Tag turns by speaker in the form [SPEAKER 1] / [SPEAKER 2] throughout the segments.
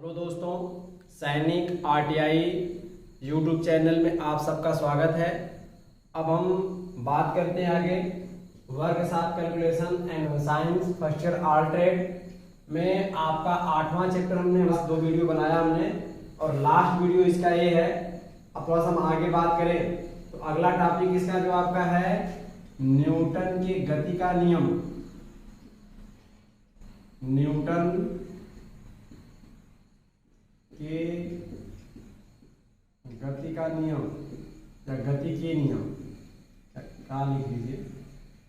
[SPEAKER 1] Hello दोस्तों, सैनिक RTI YouTube channel में आप सबका स्वागत है। अब हम बात करते हैं आगे वर्ग शास्त्र calculation and science first year all trade में आपका 8वां चैप्टर हमने बस 2 वीडियो बनाया हमने और लास्ट वीडियो इसका ये है। अब थोड़ा सा हम आगे बात करें तो अगला टॉपिक इसका जो आपका है न्यूटन की गति का नियम। न्यूटन के गति का नियम या गति के नियम क्या लिख लीजिए,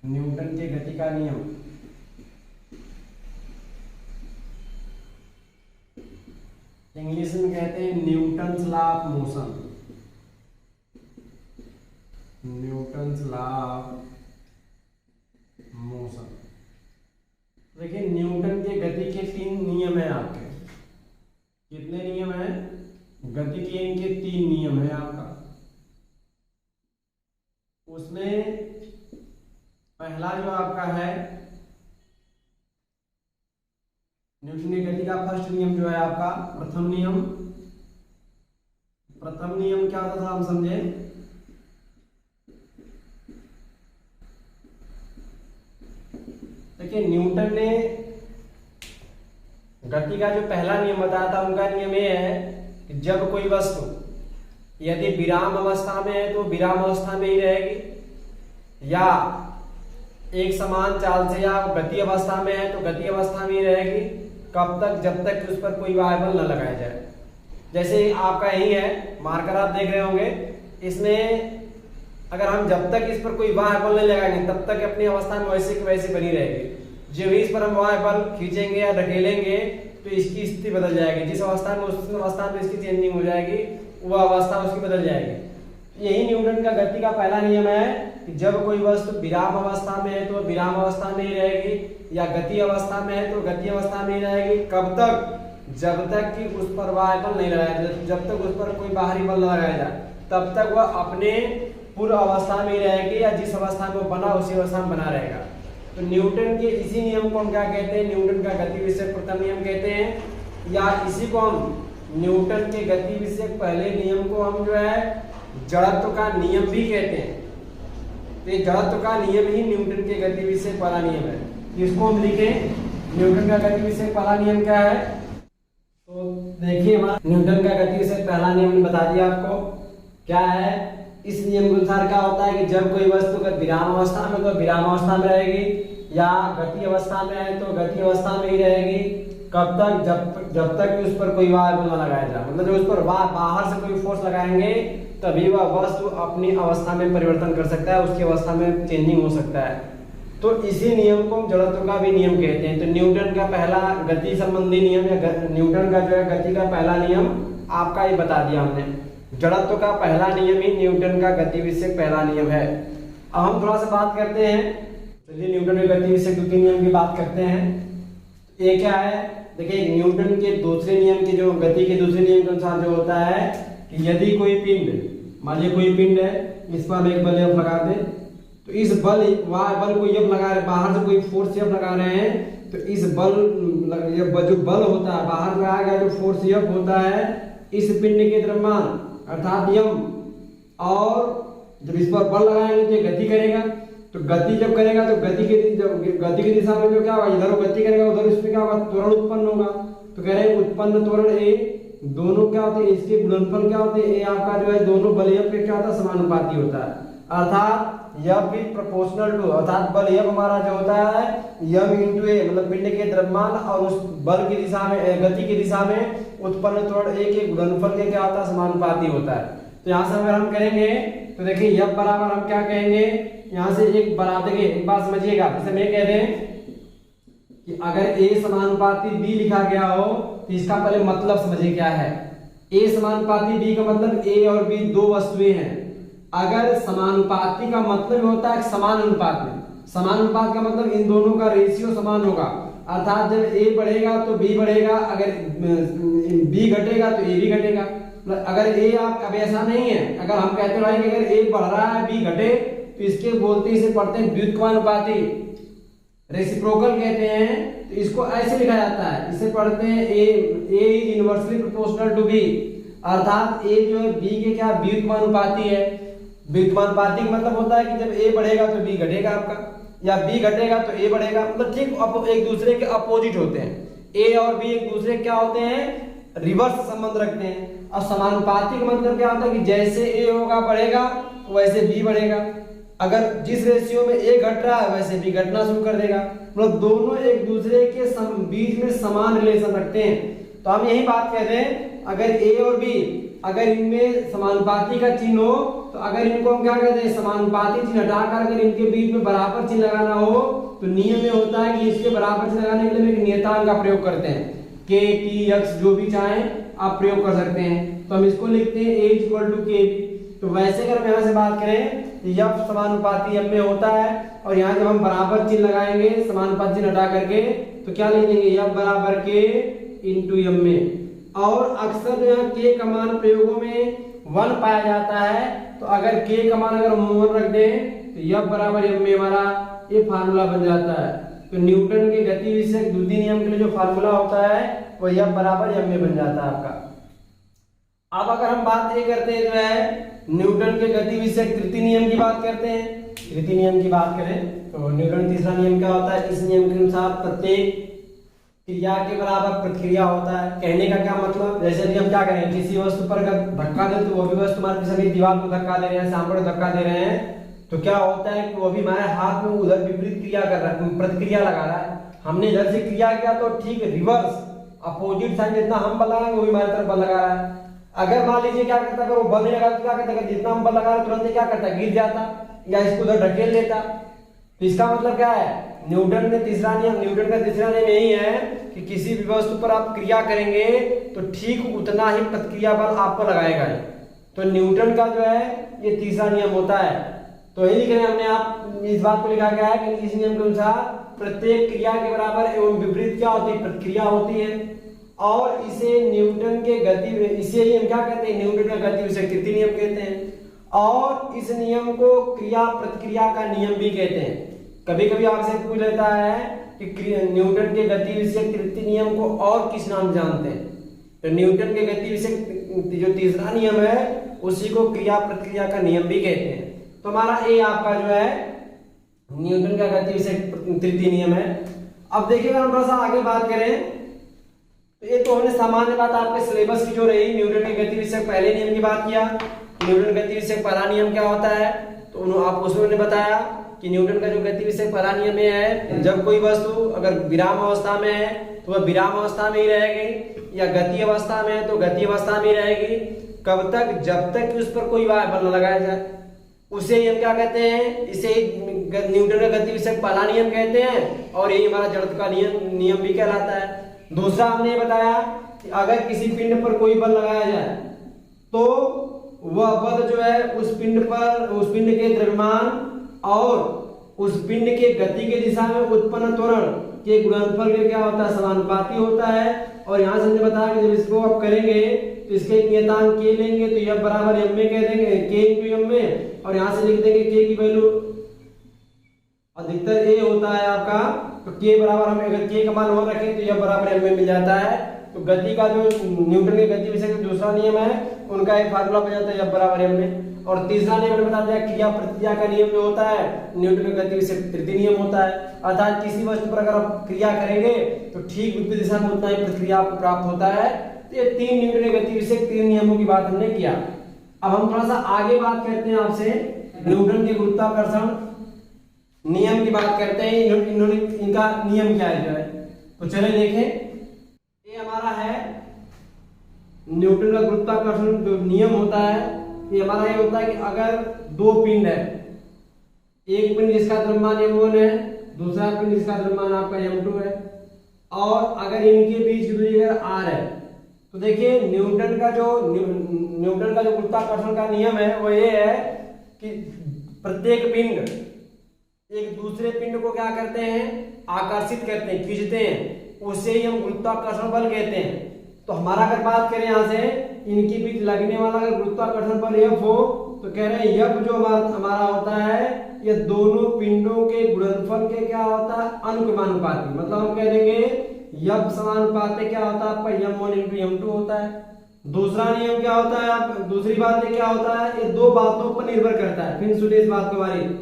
[SPEAKER 1] न्यूटन के गति का नियम। इंग्लिश में कहते हैं Newton's law of motion. Newton's law of motion. देखिए न्यूटन के गति के 3 नियम है आपके। कितने नियम है? गति के इनके 3 नियम है आपका। उसमें पहला जो आपका है न्यूटन की गति का फर्स्ट नियम जो है आपका प्रथम नियम। प्रथम नियम क्या होता था हम समझे? देखिए न्यूटन ने गति का जो पहला नियम बताया था उनका नियम ये है कि जब कोई वस्तु यदि विराम अवस्था में है तो विराम अवस्था में ही रहेगी, या एक समान चाल से या गति अवस्था में है तो गति अवस्था में ही रहेगी। कब तक? जब तक कि उस पर कोई वाय बल न लगाया जाए। जैसे आपका यही है मार्कर आप देख रहे होंगे, इसमें अगर हम जब तक इस पर कोई वाय बल नहीं लगाएंगे तब तक अपनी अवस्था में वैसे की वैसे बनी रहेगी। जब इस पर हम वाय बल खींचेंगे या ढकेलेंगे तो इसकी स्थिति बदल जाएगी। जिस अवस्था में उस अवस्था में इसकी चेंजिंग हो जाएगी वह अवस्था उसकी बदल जाएगी। यही न्यूटन का गति का पहला नियम है कि जब कोई वस्तु विराम अवस्था में है तो विराम अवस्था में ही रहेगी, या गति अवस्था में है तो गति अवस्था में ही रहेगी। कब तक? जब तक कि उस पर वाय बल नहीं लगाया जाए, जब तक उस पर कोई बाहरी बल लगाया जाए तब तक वह अपने पूर्व अवस्था में ही रहेगी, या जिस अवस्था में वो बना उसी अवस्था में बना रहेगा। तो न्यूटन के इसी नियम को हम क्या कहते हैं? न्यूटन का गति विषयक प्रथम नियम कहते हैं, या इसी को हम न्यूटन के गति विषयक पहले नियम को हम जो है जड़त्व का नियम भी कहते हैं। तो ये जड़त्व का नियम ही न्यूटन के गति विषयक पहला नियम है। इसको हम लिखें, न्यूटन का गति विषयक पहला नियम क्या है? तो देखिए हमारा न्यूटन का गति विषयक पहला नियम ने बता दिया आपको क्या है। इस नियम के अनुसार क्या होता है कि जब कोई वस्तु अगर विराम अवस्था में तो विराम अवस्था में रहेगी, या गति अवस्था में है तो गति अवस्था में ही रहेगी। कब तक? जब तक कि उस पर कोई वाय बल न लगाया जाए, मतलब जब उस पर बाहर से कोई फोर्स लगाएंगे तभी वह वस्तु अपनी अवस्था में परिवर्तन कर सकता है, उसकी अवस्था में चेंजिंग हो सकता है। तो इसी नियम को हम जड़त्व का भी नियम कहते हैं। तो न्यूटन का पहला गति संबंधी नियम या न्यूटन का जो है गति का पहला नियम आपका ही बता दिया हमने। जड़त्व का पहला नियम ही न्यूटन का गति विषयक पहला नियम है। अब हम थोड़ा सा बात करते हैं, चलिए न्यूटन के गति विषयक द्वितीय नियम की बात करते हैं। ये क्या है? देखिए न्यूटन के दूसरे नियम की जो गति के दूसरे नियम के अनुसार जो होता है कि यदि कोई पिंड, मान लीजिए कोई पिंड है, इस पर हम एक बल F लगा दें तो इस बल को F लगा रहे, बाहर से कोई फोर्स F लगा रहे हैं तो इस बल जो बल होता है बाहर लगाया गया जो फोर्स F होता है इस पिंड के द्रव्यमान अर्थात यम, और जब इस पर बल लगाएंगे तो ये गति करेगा। तो गति जब करेगा तो गति की दिशा में जो क्या होगा, इधर गति करेगा उधर इसमें क्या होगा, त्वरण उत्पन्न होगा। तो कह रहे हैं उत्पन्न त्वरण ए दोनों क्या होते हैं, इसके गुणनफल क्या होते हैं, ए आपका जो है दोनों बल F पे क्या होता है, समानुपाती होता है। अर्थात F इज प्रोपोर्शनल टू, अर्थात बल F हमारा जो होता है M into A, मतलब पिंड के द्रव्यमान और उस बल की दिशा में गति की दिशा में उत्पन्न त्वरण ए के गुणनफल के क्या होता है, समानुपाती होता है। तो यहाँ से अगर हम करेंगे तो देखिए F बराबर हम क्या कहेंगे, यहाँ से एक बना देंगे। एक बात समझिएगा, जैसे मैं कह दें कि अगर A समानुपाती B लिखा गया हो तो इसका पहले मतलब समझिए क्या है। A समानुपाती B का मतलब A और B दो वस्तुएं हैं। अगर समानुपाती का मतलब होता है समान अनुपात में, समान अनुपात का मतलब इन दोनों का रेशियो समान होगा। अर्थात जब A बढ़ेगा तो B बढ़ेगा, अगर B घटेगा तो A भी घटेगा। अगर A आप अब ऐसा नहीं है, अगर हम कहते भाई कि अगर A बढ़ रहा है B घटे तो इसके बोलते इसे पढ़ते हैं व्युत्क्रमानुपाती। रेसिप्रोकल कहते हैं। तो इसको ऐसे लिखा जाता है, इसे पढ़ते हैं A is inversely proportional to B, अर्थात ए जो है बी के क्या व्युत्क्रमानुपाती है। व्युत्क्रमानुपाती का मतलब होता है कि जब ए बढ़ेगा तो बी घटेगा आपका, या बी घटेगा तो ए बढ़ेगा, मतलब ठीक एक दूसरे के अपोजिट होते हैं। ए और बी एक दूसरे क्या होते हैं, रिवर्स संबंध रखते हैं। और समानुपाती का मतलब क्या होता है कि जैसे ए होगा बढ़ेगा वैसे बी बढ़ेगा, अगर जिस रेशियो में ए घट रहा है वैसे बी घटना शुरू कर देगा, मतलब दोनों एक दूसरे के बीच में समान रिलेशन रखते हैं। तो हम यही बात कहते हैं, अगर ए और बी अगर इनमें समानुपाती का चिन्ह हो तो अगर इनको हम क्या कहते हैं, समानुपाती चिन्ह हटाकर अगर इनके बीच में बराबर चिन्ह लगाना हो तो नियम में होता है कि इसके बराबर चिन्ह लगाने के लिए हम एक नियतांक का प्रयोग करते हैं, के टी एक्स जो भी चाहें आप प्रयोग कर सकते हैं। तो हम इसको लिखते हैं ए इक्वल टू के बी। तो वैसे अगर हम यहाँ से बात करें यफ समानुपाती एम में होता है, और यहाँ जब हम बराबर चिन्ह लगाएंगे समानुपाती चिन्ह हटा करके तो क्या लिख देंगे, यफ बराबर के इंटू एम में। और अक्सर यहाँ के का मान प्रयोगों में 1 पाया जाता है, तो अगर के का मान अगर हम 1 रख दें तो यफ बराबर एम में हमारा ये फार्मूला बन जाता है। तो न्यूटन के गति विषयक द्वितीय नियम के लिए जो फार्मूला होता है वो यफ बराबर एम में बन जाता है आपका। अब अगर हम बात ये करते हैं जो है न्यूटन के गति विषयक तृतीय नियम की बात करते हैं, तृतीय नियम की बात करें तो न्यूटन तीसरा नियम क्या होता है, इस नियम के अनुसार प्रत्येक क्रिया के बराबर प्रतिक्रिया होता है। कहने का क्या मतलब, जैसे कि हम क्या करें, किसी वस्तु पर अगर धक्का दें तो वो भी वस्तु हमारे पीछे दीवार को धक्का दे रहे हैं, सामने धक्का दे रहे हैं, तो क्या होता है कि वो भी हमारे हाथ में उधर विपरीत क्रिया कर रहा है, प्रतिक्रिया लगा रहा है। हमने इधर से क्रिया किया तो ठीक रिवर्स अपोजिट साइड जितना हम बल लगाएंगे वो भी हमारी तरफ बल लगा रहा है। अगर मान लीजिए क्या करता है, अगर वो बल नहीं लगा तो क्या करता है, जितना हम बल लगा रहे तुरंत क्या करता है, गिर जाता या इसको उधर ढकेल लेता। तो इसका मतलब क्या है, न्यूटन का तीसरा नियम यही है कि किसी भी वस्तु पर आप क्रिया करेंगे तो ठीक उतना ही प्रतिक्रिया बल आप पर लगाएगा। तो न्यूटन का जो है ये तीसरा नियम होता है। तो यही लिख रहे हैं हमने, आप इस बात को लिखा गया है कि इस नियम के अनुसार प्रत्येक क्रिया के बराबर एवं विपरीत क्या होती है, प्रतिक्रिया होती है। और इसे न्यूटन के गति इसे ही हम क्या कहते हैं, न्यूटन का गति विषयक तृतीय नियम कहते हैं। और इस नियम को क्रिया प्रतिक्रिया का नियम भी कहते हैं। कभी कभी आपसे पूछ लेता है कि न्यूटन के गति विषयक तृतीय नियम को और किस नाम जानते हैं, तो न्यूटन के गति विषयक जो तीसरा नियम है उसी को क्रिया प्रतिक्रिया का नियम भी कहते हैं। तो हमारा ए आपका जो है न्यूटन का गति विषयक तृतीय नियम है। अब देखिए अगर हम थोड़ा सा आगे बात करें तो ये तो हमने सामान्य बात आपके सिलेबस की जो रही, न्यूटन के गति विषयक पहले नियम की बात किया। न्यूटन गति विषयक पहला नियम क्या होता है, तो आप उसमें बताया कि न्यूटन का जो गति विषयक पहला नियम है, जब कोई वस्तु अगर विराम अवस्था में है तो वह विराम अवस्था में ही रहेगी, या गति अवस्था में है तो गति अवस्था में ही रहेगी। कब तक, जब तक उस पर कोई बल न लगाया जाए, उसे हम क्या कहते हैं, इसे न्यूटन का गति विषयक पहला नियम कहते हैं, और यही हमारा जड़त्व का नियम भी कहलाता है। दूसरा हमने बताया कि अगर किसी पिंड पर कोई बल लगाया जाए तो वह बल जो है उस पिंड के द्रव्यमान और उस पिंड के गति के दिशा में उत्पन्न त्वरण के गुणनफल के क्या होता है, समानुपाती होता है। और यहाँ से हमने बताया कि जब इसको आप करेंगे तो इसके एक नियतांक के लेंगे तो यह बराबर एम में कह देंगे, के इंटू एम में, और यहाँ से लिख देंगे के की वैल्यू अधिकतर ए होता है आपका, तो के बराबर हम अगर के का मान 1 रखें तो यह बराबर एम में मिल जाता है। तो गति का जो न्यूटन के गति विषय का दूसरा नियम है उनका एक फार्मूला बन जाता है यह बराबर एम में। और तीसरा नियम मैंने बता दिया क्रिया प्रतिक्रिया का नियम जो होता है न्यूटन के गति विषय तृतीय नियम होता है, अर्थात किसी वस्तु पर अगर आप क्रिया करेंगे तो ठीक विपरीत दिशा में उतना ही प्रतिक्रिया आपको प्राप्त होता है। तो ये 3 न्यूटन के गति विषय 3 नियमों की बात हमने किया। अब हम थोड़ा सा आगे बात करते हैं आपसे, न्यूटन के गुरुत्वाकर्षण नियम की बात करते हैं, इन्होंने इनका नियम क्या है जो है। तो चले देखें, ये हमारा है न्यूटन का गुरुत्वाकर्षण जो नियम होता है, ये हमारा ये होता है कि अगर 2 पिंड है, एक पिंड जिसका द्रव्यमान m1 है, दूसरा पिंड जिसका द्रव्यमान आपका m2 है, और अगर इनके बीच की दूरी अगर r है, तो देखिए न्यूटन का जो गुरुत्वाकर्षण का नियम है वो ये है कि प्रत्येक पिंड एक दूसरे पिंड को क्या करते हैं, आकर्षित करते हैं, खींचते हैं, उसे ही हम गुरुत्वाकर्षण बल कहते हैं। तो हमारा अगर बात करें यहाँ से इनके बीच लगने वाला अगर गुरुत्वाकर्षण बल F हो तो कह रहे हैं यब जो हमारा होता है ये दोनों पिंडों के गुणनफल के क्या होता है, अनुक्रमानुपाती। मतलब हम कह देंगे यब समानुपाती क्या होता है आपका m1 × m2 होता है। दूसरा नियम क्या होता है, आप दूसरी बात क्या होता है, ये दो बातों पर निर्भर करता है। फिर सुनिए इस बात के बारे में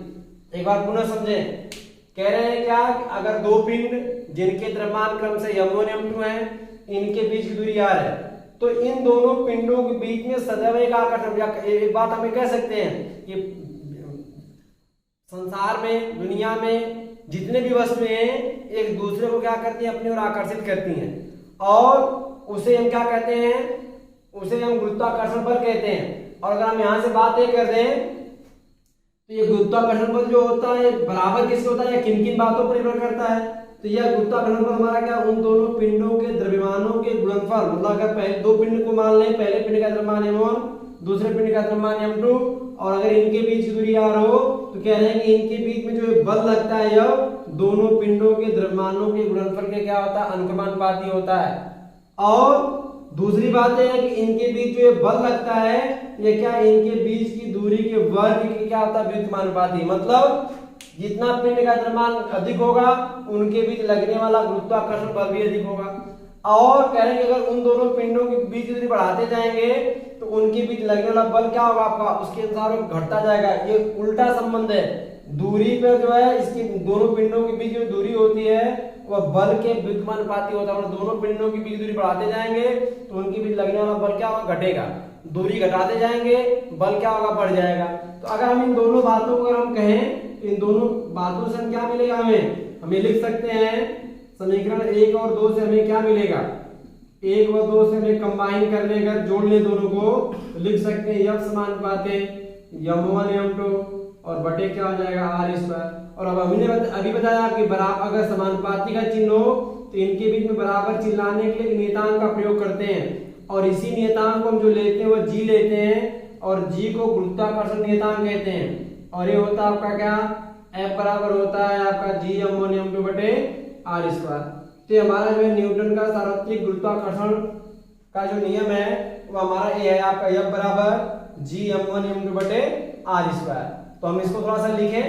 [SPEAKER 1] एक बार पुनः समझें। कह रहे हैं क्या, अगर दो पिंड जिनके द्रव्यमान क्रम से m1 m2 है, इनके बीच की दूरी r है, तो इन दोनों पिंडों के बीच में सदैव एक आकर्षण, या एक बात हमें कह सकते हैं कि संसार में, दुनिया में जितने भी वस्तुएं हैं एक दूसरे को क्या करती हैं, अपनी ओर आकर्षित करती हैं, और उसे हम क्या कहते हैं, उसे हम गुरुत्वाकर्षण बल कहते हैं। और अगर हम यहाँ से बात ये कर दें तो ये गुरुत्वाकर्षण बल जो होता है बराबर किससे होता है, किन किन बातों पर निर्भर करता है। तो यह गुरुत्वाकर्षण बल हमारा क्या, उन दोनों पिंडों के द्रव्यमानों के गुणनफल, मतलब अगर पहले दो पिंड को मान लें, पहले पिंड का द्रव्यमान m1, दूसरे पिंड का द्रव्यमान m2, और अगर इनके बीच की दूरी r हो, तो कह रहे हैं कि इनके बीच में जो बल लगता है यह दोनों पिंडों के द्रव्यमानों के गुणनफल के क्या होता है, अनुक्रमानुपाती होता है। और दूसरी बात है कि इनके बीच जो बल लगता है ये क्या, इनके बीच की दूरी के वर्ग की क्या होता है, व्युत्क्रमानुपाती। मतलब जितना पिंड का द्रव्यमान अधिक होगा उनके बीच लगने वाला गुरुत्वाकर्षण बल भी अधिक होगा। और कह रहे हैं कि अगर उन दोनों पिंडों के बीच की दूरी बढ़ाते जाएंगे तो उनके बीच लगने वाला बल क्या होगा आपका, उसके अनुसार घटता जाएगा। ये उल्टा संबंध है, दूरी पर जो है इसकी दोनों पिंडों के बीच जो दूरी होती है वह बल के व्युत्क्रमानुपाती होता है। दोनों पिंडों की बीच दूरी बढ़ाते जाएंगे तो उनके बीच लगने वाला बल क्या होगा, घटेगा। दूरी घटाते जाएंगे बल क्या होगा, बढ़ जाएगा। तो अगर हम इन दोनों बातों को अगर हम कहें, इन दोनों बातों से हम क्या मिलेगा, हमें लिख सकते हैं समीकरण 1 और 2 से हमें क्या मिलेगा, 1 और 2 से हमें कंबाइन कर लेकर जोड़ ले दोनों को, तो लिख सकते हैं यब समानुपाती m1 m2 और बटे क्या हो जाएगा r²। और अब हमने अभी बताया कि बराबर अगर समानुपाती का चिन्ह हो तो इनके बीच में बराबर चिन्ह लाने के लिए नियतांक का प्रयोग करते हैं, और इसी नियतांक को हम जो लेते हैं वह जी लेते हैं, और जी को गुरुत्वाकर्षण नियतांक कहते हैं। और ये होता है आपका क्या, F बराबर होता है आपका जी m1 m2 बटे r²। तो हमारा जो है न्यूटन का सार्वत्रिक गुरुत्वाकर्षण का जो नियम है वो हमारा ये है आपका F बराबर जी m1 m2 बटे r²। तो हम इसको थोड़ा सा लिखें,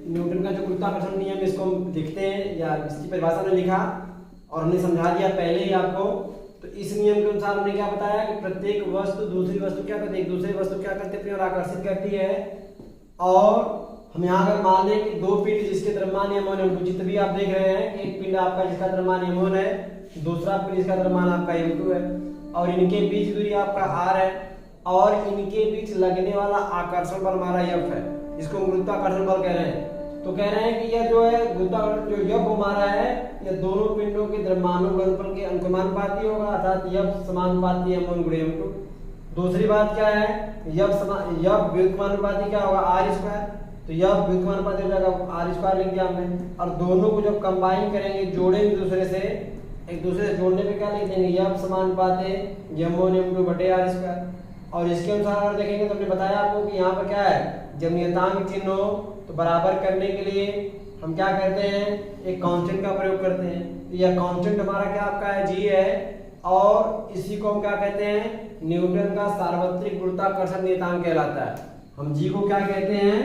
[SPEAKER 1] न्यूटन का जो गुरुत्वाकर्षण नियम इसको हम लिखते हैं, या इसकी परिभाषा में लिखा और हमने समझा दिया पहले ही आपको। तो इस नियम के अनुसार हमने क्या बताया कि प्रत्येक वस्तु दूसरी वस्तु क्या करती है, एक दूसरे वस्तु क्या करती है, अपनी ओर आकर्षित करती है। और हम यहाँ अगर मान लें कि दो पिंड जिसके द्रव्यमान m1 m2, जितने भी आप देख रहे हैं कि एक पिंड आपका जिसका द्रव्यमान m1 है, दूसरा पिंड जिसका द्रव्यमान आपका m2 है, और इनके बीच दूरी आपका r है, और इनके बीच लगने वाला आकर्षण बल हमारा F है, इसको हम गुरुत्वाकर्षण बल कह रहे हैं। तो कह रहे हैं कि यह जो है गुरुत्वाकर्षण जो F हमारा है यह दोनों पिंडों के द्रव्यमानों गुणनफल के अनुक्रमानुपाती होगा, अर्थात F समानुपाती m1 × m2। दूसरी बात क्या है, F व्युत्क्रमानुपाती क्या होगा, r²। तो F व्युत्क्रमानुपाती हो जाएगा r² लिख दिया हमने। और दोनों को जब कंबाइन करेंगे, जोड़ेंगे दूसरे से, एक दूसरे से जोड़ने पे क्या लिख देंगे, F समानुपाती m1 m2 बटे r²। और इसके अनुसार अगर देखेंगे तो हमने बताया आपको कि यहाँ पर क्या है, जब नियतांक चिन्ह हो तो बराबर करने के लिए हम क्या करते हैं, एक कांस्टेंट का प्रयोग करते हैं। यह कांस्टेंट हमारा क्या आपका है, जी है, और इसी को हम क्या कहते हैं, न्यूटन का सार्वत्रिक गुरुत्वाकर्षण नियतांक कहलाता है। हम जी को क्या कहते हैं,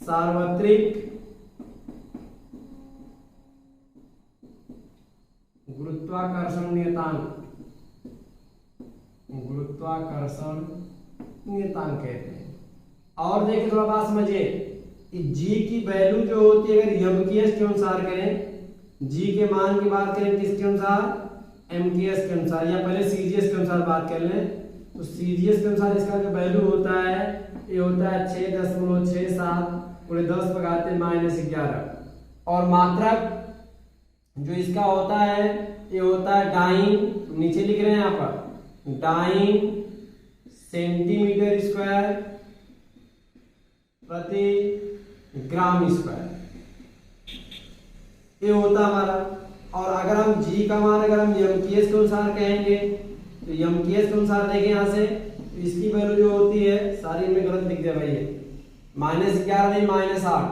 [SPEAKER 1] सार्वत्रिक गुरुत्वाकर्षण नियतांक, गुरुत्वाकर्षण नियतांक कहते हैं। और देखिए थोड़ा बात समझिए, जी की वैल्यू जो होती है अगर एमकेएस के अनुसार करें, जी के मान की बात करें किसके अनुसार, एमकेएस के अनुसार, या पहले सीजीएस के अनुसार बात कर लें, तो सीजीएस के अनुसार इसका जो वैल्यू होता है ये होता है 6.67 × 10⁻⁻11। और मात्रक जो इसका होता है ये होता है डाइन, नीचे लिख रहे हैं यहाँ पर, डाइन सेंटीमीटर स्क्वायर प्रति ग्राम स्क्वायर, ये होता हमारा। और अगर हम जी का मान अगर हम एमकेएस के अनुसार कहेंगे तो एमकेएस के अनुसार देखें यहाँ से, तो इसकी वैल्यू जो होती है, सारी में गलत लिख दिया भाई, -11 नहीं -8।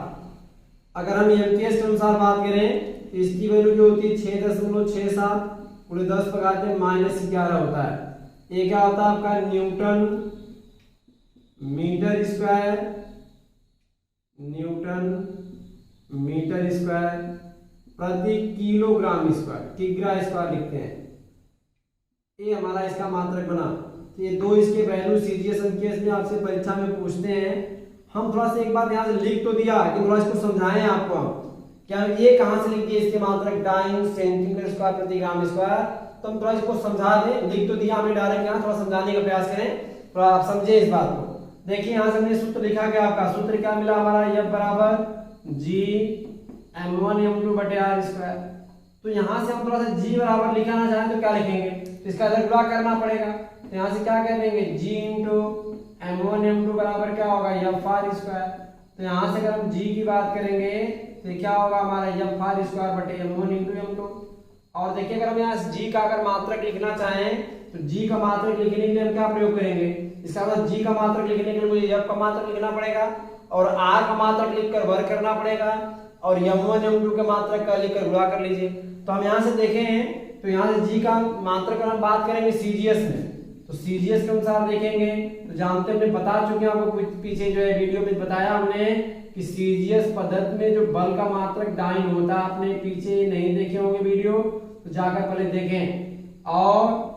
[SPEAKER 1] अगर हम एमकेएस के अनुसार बात करें तो इसकी वैल्यू जो होती है 6.67 × 10⁻⁻11 होता है। ये क्या होता है आपका newton metre square, newton metre square प्रति किलोग्राम स्क्वायर, किग्रा स्क्वायर लिखते हैं। ये हमारा इसका मात्रक बना। तो ये दो इसके वैल्यू सीजीएस एमकेएस में आपसे परीक्षा में पूछते हैं। हम थोड़ा सा एक बात यहाँ से लिख तो दिया कि थोड़ा इसको समझाएं आपको हम क्या ये कहाँ से लिख दिए इसके मात्रक डाइन सेंटीमीटर स्क्वायर प्रति ग्राम स्क्वायर। तो हम थोड़ा इसको समझा दें, लिख तो दिया हमने डायरेक्ट, यहाँ थोड़ा समझाने का प्रयास करें, थोड़ा आप समझे इस बात को। देखिए यहाँ से हमने सूत्र लिखा गया, आपका सूत्र क्या मिला हमारा, F बराबर जी m1 m2 बटे r स्क्वायर। तो यहाँ से हम थोड़ा सा g बराबर लिखना चाहें तो क्या लिखेंगे, तो इसका इधर गुणा करना पड़ेगा। तो यहाँ से क्या कह देंगे, g इंटू m1 m2 बराबर क्या होगा, f r स्क्वायर। तो यहाँ से अगर हम g की बात करेंगे तो क्या होगा हमारा f r स्क्वायर बटे m1 इंटू m2। और देखिए अगर हम यहाँ g का अगर मात्रक लिखना चाहें तो g का मात्रक लिखने के लिए हम क्या प्रयोग करेंगे, इसका मतलब g का मात्रक लिखने के लिए मुझे f का मात्रक लिखना पड़ेगा और r का मात्रक लिखकर वर्ग करना पड़ेगा और m1 m2 के मात्रक का लिखकर गुणा कर लीजिए। तो हम यहाँ से देखें तो यहाँ से g का मात्रक अगर हम बात करेंगे सीजीएस में, तो सीजीएस के अनुसार देखेंगे तो जानते हमने बता चुके हैं आपको पीछे जो है वीडियो में बताया हमने कि सीजीएस पद्धति में जो बल का मात्रक डाइन होता है, आपने पीछे नहीं देखे होंगे वीडियो तो जाकर पहले देखें। और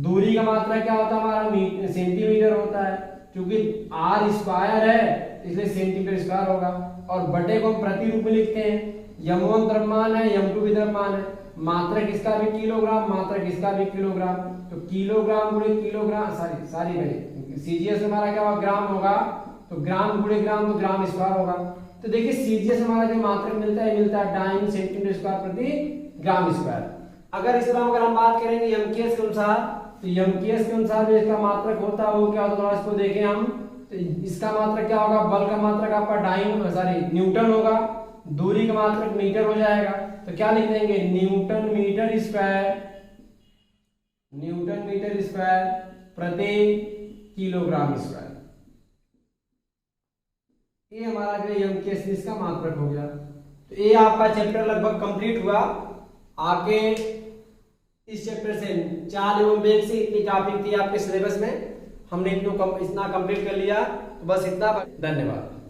[SPEAKER 1] दूरी का मात्रक क्या होता है हमारा सेंटीमीटर होता है, क्योंकि r स्क्वायर है इसलिए सेंटीमीटर स्क्वायर होगा। और बटे को हम प्रति रूप में लिखते हैं, m1 द्रव्यमान है m2 भी द्रव्यमान है, मात्रक इसका भी किलोग्राम मात्रक इसका भी किलोग्राम, तो किलोग्राम गुणे किलोग्राम सारी भाई सीजीएस हमारा क्या होगा ग्राम होगा, तो ग्राम गुणे ग्राम तो ग्राम स्क्वायर होगा। तो देखिए सीजीएस हमारा जो मात्रक मिलता है डाइन सेंटीमीटर स्क्वायर प्रति ग्राम स्क्वायर। अगर इस तरह अगर हम बात करेंगे एमकेएस के अनुसार, तो एमकेएस के अनुसार जो इसका मात्रक होता है वो क्या होता है, इसको देखें हम, तो इसका मात्रक क्या होगा, बल का मात्रक आपका न्यूटन होगा, दूरी का मात्रक मीटर हो जाएगा। तो क्या लिख देंगे, न्यूटन मीटर स्क्वायर प्रति किलोग्राम स्क्वायर। ये हमारा जो एमकेएस इसका मात्रक हो गया। तो ये आपका चैप्टर लगभग कंप्लीट हुआ। आपके इस चैप्टर से 4 एवं बेग से इतनी टॉपिक थी आपके सिलेबस में, हमने इतना कंप्लीट कर लिया। तो बस इतना, धन्यवाद।